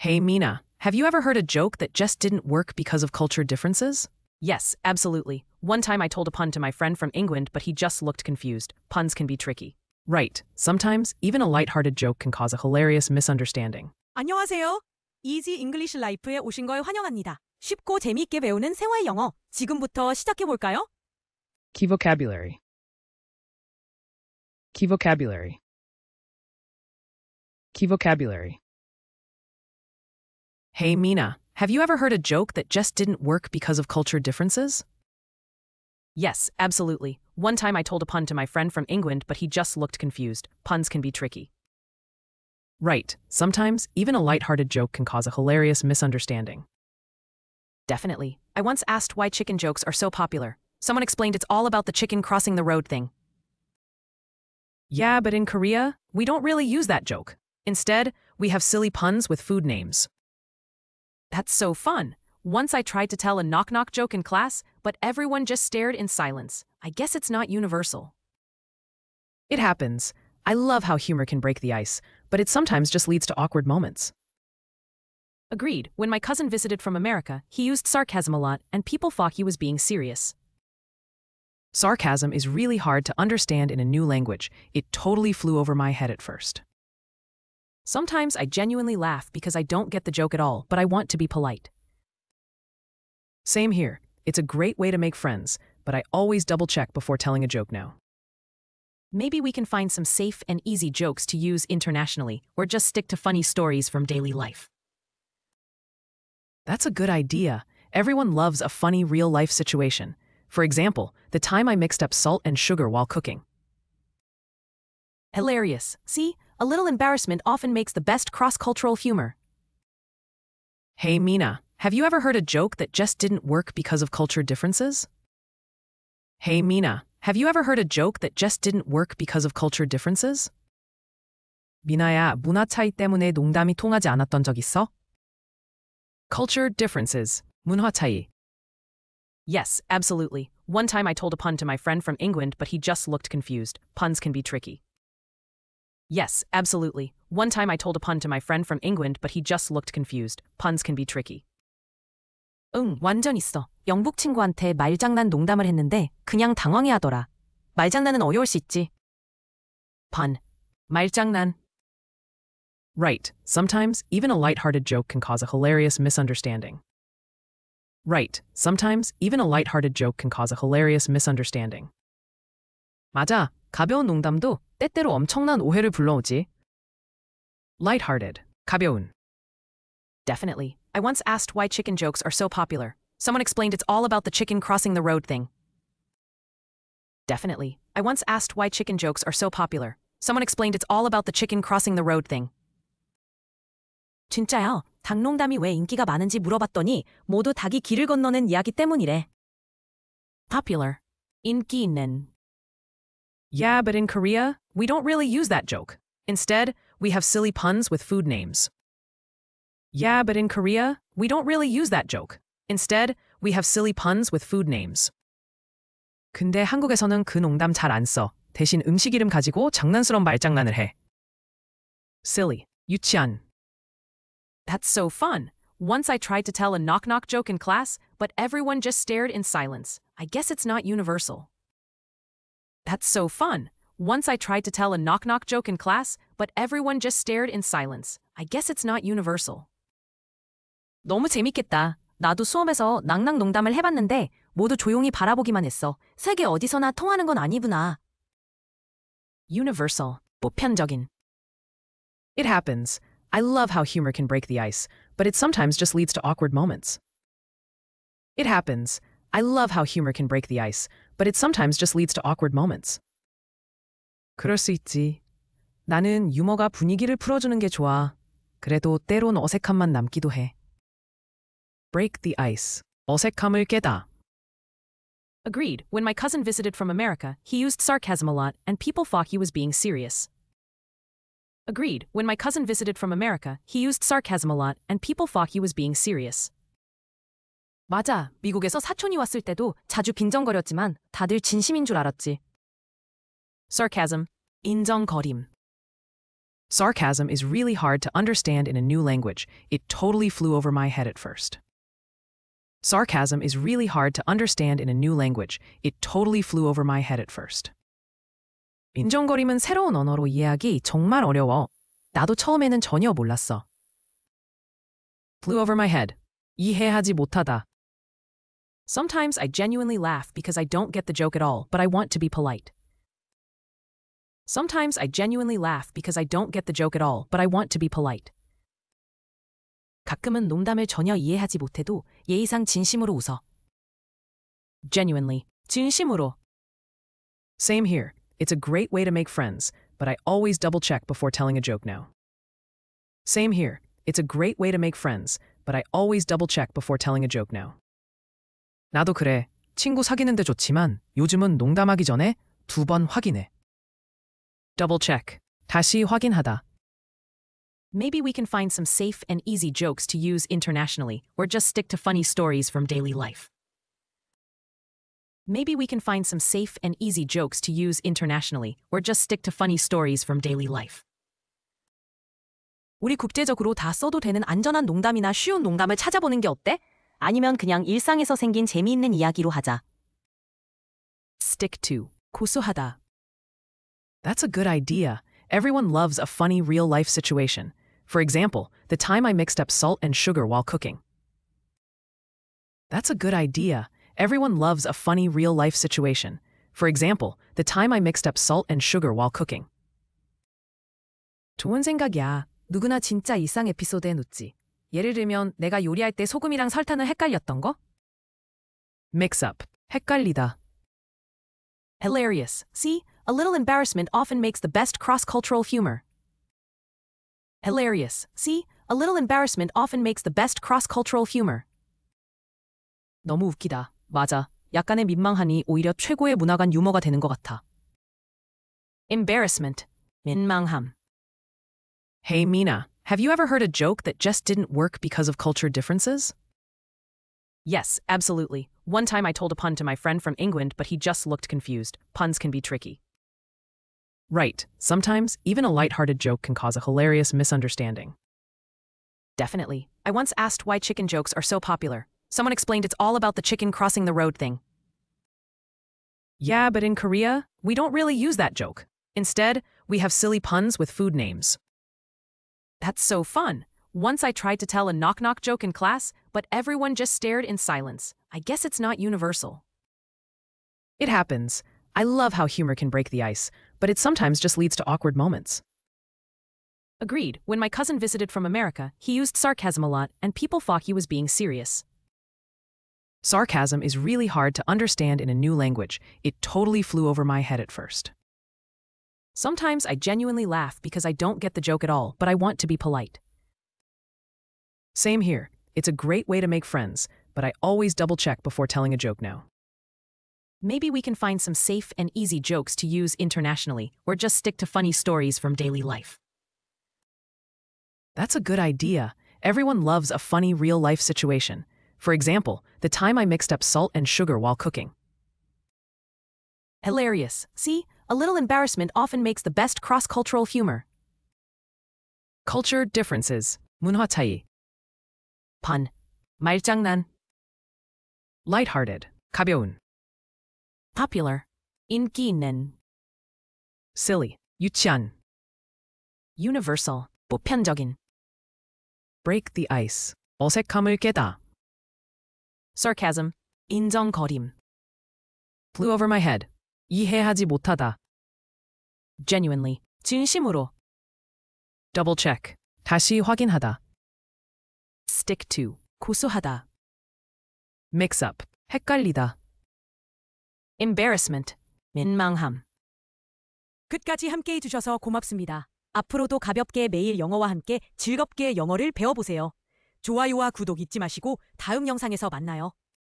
Hey, Mina, have you ever heard a joke that just didn't work because of culture differences? Yes, absolutely. One time I told a pun to my friend from England, but he just looked confused. Puns can be tricky. Right. Sometimes, even a lighthearted joke can cause a hilarious misunderstanding. 안녕하세요. Easy English Life에 오신 걸 환영합니다. 쉽고 재미있게 배우는 생활 영어. 지금부터 시작해 볼까요? Key vocabulary. Key vocabulary. Key vocabulary. Hey, Mina, have you ever heard a joke that just didn't work because of culture differences? Yes, absolutely. One time I told a pun to my friend from England, but he just looked confused. Puns can be tricky. Right. Sometimes, even a lighthearted joke can cause a hilarious misunderstanding. Definitely. I once asked why chicken jokes are so popular. Someone explained it's all about the chicken crossing the road thing. Yeah, but in Korea, we don't really use that joke. Instead, we have silly puns with food names. That's so fun. Once I tried to tell a knock-knock joke in class, but everyone just stared in silence. I guess it's not universal. It happens. I love how humor can break the ice, but it sometimes just leads to awkward moments. Agreed. When my cousin visited from America, he used sarcasm a lot, and people thought he was being serious. Sarcasm is really hard to understand in a new language. It totally flew over my head at first. Sometimes I genuinely laugh because I don't get the joke at all, but I want to be polite. Same here. It's a great way to make friends, but I always double-check before telling a joke now. Maybe we can find some safe and easy jokes to use internationally, or just stick to funny stories from daily life. That's a good idea. Everyone loves a funny real-life situation. For example, the time I mixed up salt and sugar while cooking. Hilarious. See? A little embarrassment often makes the best cross-cultural humor. Hey, Mina, have you ever heard a joke that just didn't work because of culture differences? Hey, Mina, have you ever heard a joke that just didn't work because of culture differences? 미나야, 문화 차이 때문에 농담이 통하지 않았던 적 있어? Culture differences. 문화 차이. Yes, absolutely. One time I told a pun to my friend from England, but he just looked confused. Puns can be tricky. Yes, absolutely. One time I told a pun to my friend from England, but he just looked confused. Puns can be tricky. 응, 완전 있어. 영국 친구한테 말장난 농담을 했는데 그냥 당황해하더라. 말장난은 어려울 수 있지. Pun. 말장난. Right. Sometimes, even a lighthearted joke can cause a hilarious misunderstanding. Right. Sometimes, even a lighthearted joke can cause a hilarious misunderstanding. 맞아. 가벼운 농담도 때때로 엄청난 오해를 불러오지. Lighthearted. 가벼운. Definitely. I once asked why chicken jokes are so popular. Someone explained it's all about the chicken crossing the road thing. Definitely. I once asked why chicken jokes are so popular. Someone explained it's all about the chicken crossing the road thing. 진짜야. 닭 농담이 왜 인기가 많은지 물어봤더니 모두 닭이 길을 건너는 이야기 때문이래. Popular. 인기 있는. Yeah, but in Korea, we don't really use that joke. Instead, we have silly puns with food names. Yeah, but in Korea, we don't really use that joke. Instead, we have silly puns with food names. 근데 한국에서는 그 농담 잘 안 써. 대신 음식 이름 가지고 장난스러운 말장난을 해. Silly. 유치한. That's so fun. Once I tried to tell a knock-knock joke in class, but everyone just stared in silence. I guess it's not universal. That's so fun. Once I tried to tell a knock-knock joke in class, but everyone just stared in silence. I guess it's not universal. 너무 재밌겠다. 나도 수업에서 낭낭 농담을 해봤는데 모두 조용히 바라보기만 했어. 세계 어디서나 통하는 건 아니구나. Universal. 보편적인. It happens. I love how humor can break the ice, but it sometimes just leads to awkward moments. It happens. I love how humor can break the ice, but it sometimes just leads to awkward moments. 그럴 수 있지. 나는 유머가 분위기를 풀어주는 게 좋아. 그래도 때론 어색함만 남기도 해. Break the ice. 어색함을 깨다. Agreed. When my cousin visited from America, he used sarcasm a lot, and people thought he was being serious. Agreed. When my cousin visited from America, he used sarcasm a lot, and people thought he was being serious. 맞아. 미국에서 사촌이 왔을 때도 자주 빈정거렸지만 다들 진심인 줄 알았지. Sarcasm. 인정거림. Sarcasm is really hard to understand in a new language. It totally flew over my head at first. Sarcasm is really hard to understand in a new language. It totally flew over my head at first. 인정거림은 새로운 언어로 이해하기 정말 어려워. 나도 처음에는 전혀 몰랐어. Flew over my head. 이해하지 못하다. Sometimes I genuinely laugh because I don't get the joke at all, but I want to be polite. Sometimes I genuinely laugh because I don't get the joke at all, but I want to be polite. 가끔은 농담을 전혀 이해하지 못해도 예의상 진심으로 웃어. Genuinely. 진심으로. Same here. It's a great way to make friends, but I always double check before telling a joke now. Same here. It's a great way to make friends, but I always double check before telling a joke now. 나도 그래. 친구 사귀는데 좋지만 요즘은 농담하기 전에 2번 확인해. Double check. 다시 확인하다. Maybe we can find some safe and easy jokes to use internationally, or just stick to funny stories from daily life. Maybe we can find some safe and easy jokes to use internationally, or just stick to funny stories from daily life. 우리 국제적으로 다 써도 되는 안전한 농담이나 쉬운 농담을 찾아보는 게 어때? 아니면 그냥 일상에서 생긴 재미있는 이야기로 하자. Stick to. 고수하다. That's a good idea. Everyone loves a funny real-life situation. For example, the time I mixed up salt and sugar while cooking. That's a good idea. Everyone loves a funny real-life situation. For example, the time I mixed up salt and sugar while cooking. 좋은 생각이야. 누구나 진짜 일상 에피소드에 놓지. 예를 들면 내가 요리할 때 소금이랑 설탕을 헷갈렸던 거? Mix up. 헷갈리다. Hilarious. See? A little embarrassment often makes the best cross-cultural humor. Hilarious. See? A little embarrassment often makes the best cross-cultural humor. 너무 웃기다. 맞아. 약간의 민망함이 오히려 최고의 문화간 유머가 되는 것 같아. Embarrassment. 민망함. Hey, Mina, have you ever heard a joke that just didn't work because of culture differences? Yes, absolutely. One time I told a pun to my friend from England, but he just looked confused. Puns can be tricky. Right. Sometimes, even a lighthearted joke can cause a hilarious misunderstanding. Definitely. I once asked why chicken jokes are so popular. Someone explained it's all about the chicken crossing the road thing. Yeah, but in Korea, we don't really use that joke. Instead, we have silly puns with food names. That's so fun. Once I tried to tell a knock-knock joke in class, but everyone just stared in silence. I guess it's not universal. It happens. I love how humor can break the ice, but it sometimes just leads to awkward moments. Agreed. When my cousin visited from America, he used sarcasm a lot, and people thought he was being serious. Sarcasm is really hard to understand in a new language. It totally flew over my head at first. Sometimes I genuinely laugh because I don't get the joke at all, but I want to be polite. Same here. It's a great way to make friends, but I always double-check before telling a joke now. Maybe we can find some safe and easy jokes to use internationally, or just stick to funny stories from daily life. That's a good idea. Everyone loves a funny real-life situation. For example, the time I mixed up salt and sugar while cooking. Hilarious. See? A little embarrassment often makes the best cross-cultural humor. Culture differences. 문화 차이. Pun. 말장난. Lighthearted. 가벼운. Popular. 인기 있는. Silly. 유치한. Universal. 보편적인. Break the ice. 어색함을 깨다. Sarcasm. 인정거림. Flew over my head. 이해하지 못하다. Genuinely. 진심으로. Double check. 다시 확인하다. Stick to. 고수하다. Mix up. 헷갈리다. Embarrassment. 민망함. 끝까지 함께 해주셔서 고맙습니다. 앞으로도 가볍게 매일 영어와 함께 즐겁게 영어를 배워보세요. 좋아요와 구독 잊지 마시고 다음 영상에서 만나요.